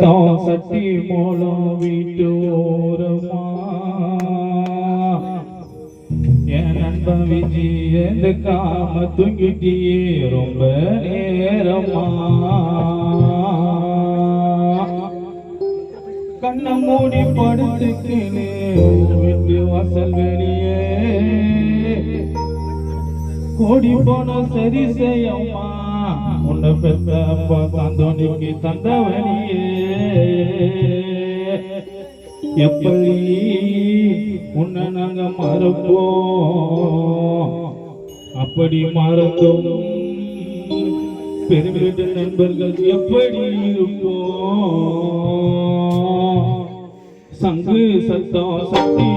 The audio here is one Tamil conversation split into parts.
சத்தம் சட்டி மூலம் வீட்டு ஓரமா என் நண்பன் விஜி எதுக்காம தூங்கிட்டியே ரொம்ப நேரமா கண்ணை மூடி படுத்துக்கினு வீட்டு வாசல் வெளியே கோடி போன சரி செய்யம்மா உன்னை பெற்ற அப்பா காந்தோனிக்கு தந்தவனியே எப்படி உன்னை நாங்க மறப்போம் அப்படி மறந்தோம் பெருமிட்ட நண்பர்கள் எப்படி இருப்போம் சங்கு சத்தம் சக்தி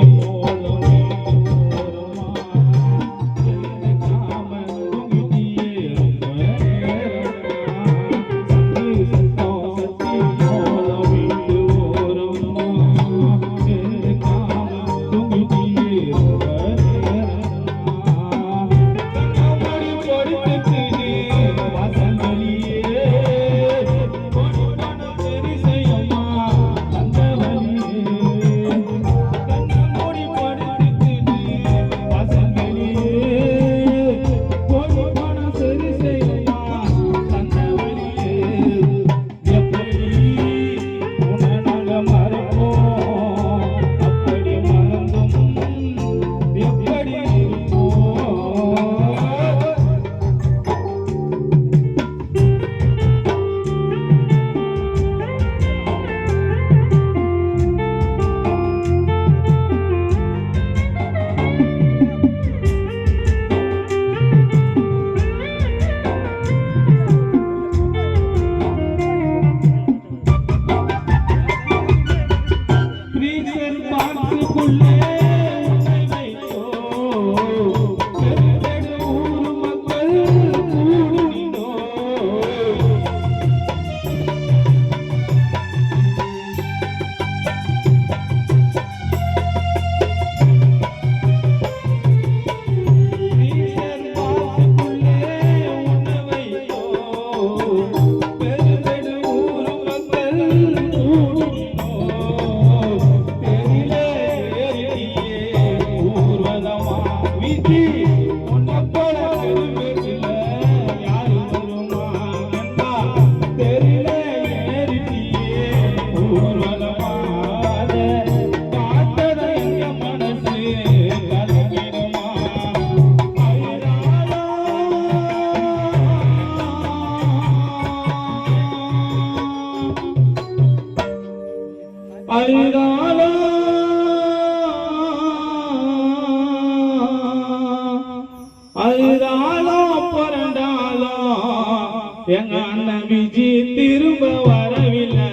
அழுதாலும் பிறந்தாலும் எங்க அண்ணன் விஜி திரும்ப வரவில்லை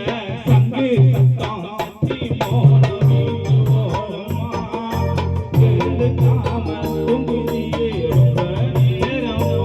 சங்கு சத்தம் சத்தி போனோமா எழுதுக்காம தூங்குதியே ரொம்ப நேரமா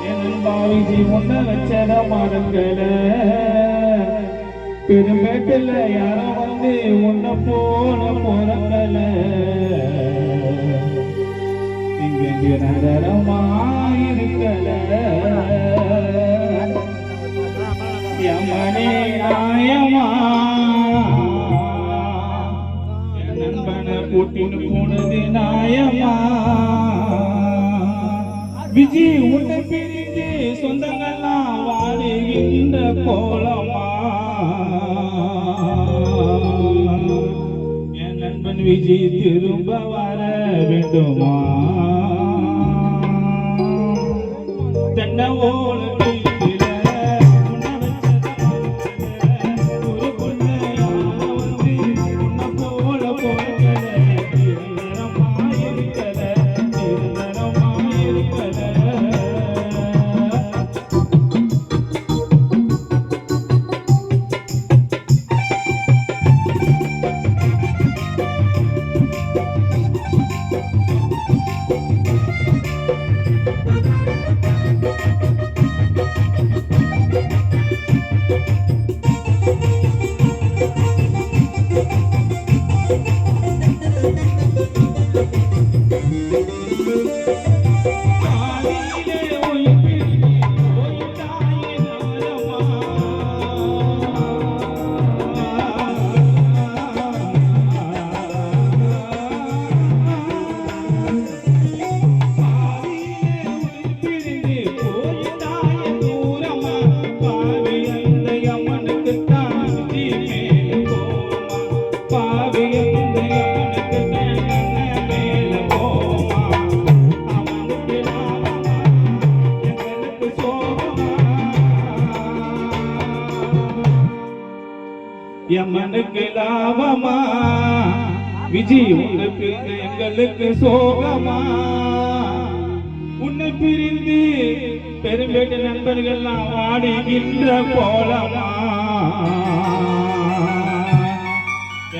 என் பாவிஜி உன்னை வச்சத மறக்கல பெருமேட்டில் யாரும் வந்து உன்னை போல பிறக்கல இங்கே நகரமா இருக்கல யமனே நாயமா என் நண்பனை கூட்டின்னு போனது நாயமா விஜி உன்னை பிரிந்து சொந்தங்கள்லாம் வாடுகின்ற கோலமா என் நண்பன் விஜி திரும்ப வர வேண்டுமா தென்னை ஓல யமனுக்கு லாபமா விஜி உனக்கு எங்களுக்கு சோகமா உன்னை பிரிந்து பெரும்பேட்டு நண்பர்கள்லாம் வாடுகின்ற கோலமா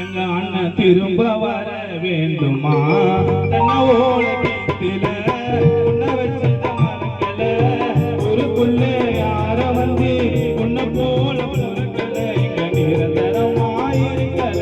எங்க அண்ணன் திரும்ப வர வேண்டுமா தன்னை ஓலத்தில உன்னை வச்சத மறக்கல ஒரு புள்ள யார வந்து உன்னை போல பொறுக்கல இங்க நிரந்தரமாயிருக்கல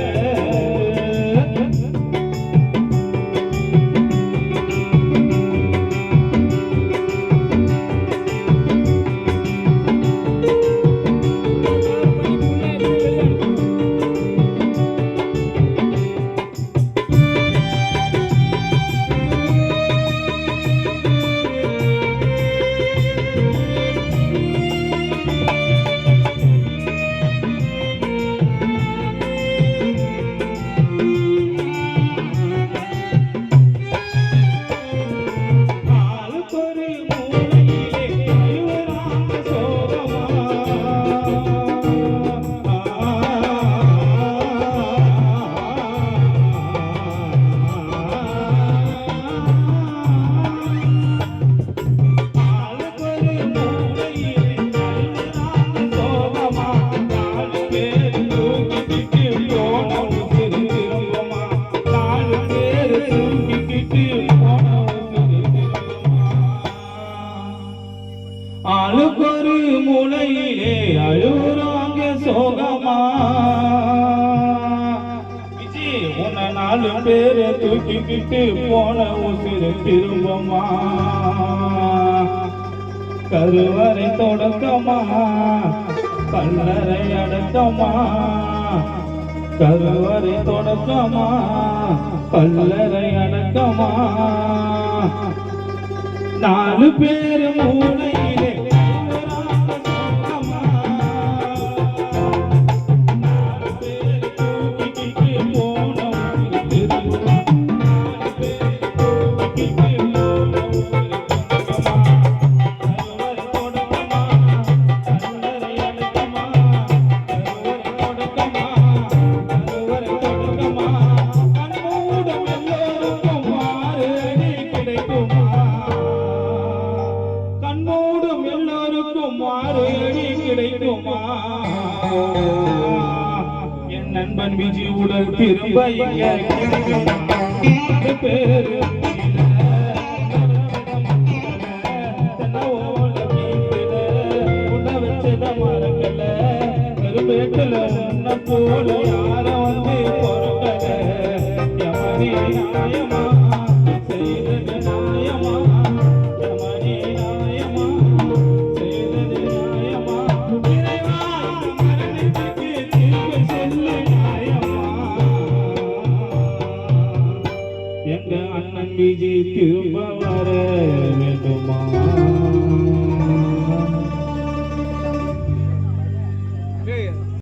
ஆளுக்கொரு மூலையிலே அழுறாங்க சோகமா விஜி உன்னை 4 பேரை தூக்கிக்கிட்டு போன உசிறு திரும்பமா கருவறை தொடக்கமா கல்லறை அடக்கமா கருவறை தொடக்கமா கல்லறை அடக்கமா 4 பேர் மூலையிலே கிடைக்குமா என் நண்பன் விஜி உடல் திரும்ப இங்க கிடைக்குமா பேரு எங்க அண்ணன் விஜி திரும்ப வர வேண்டுமா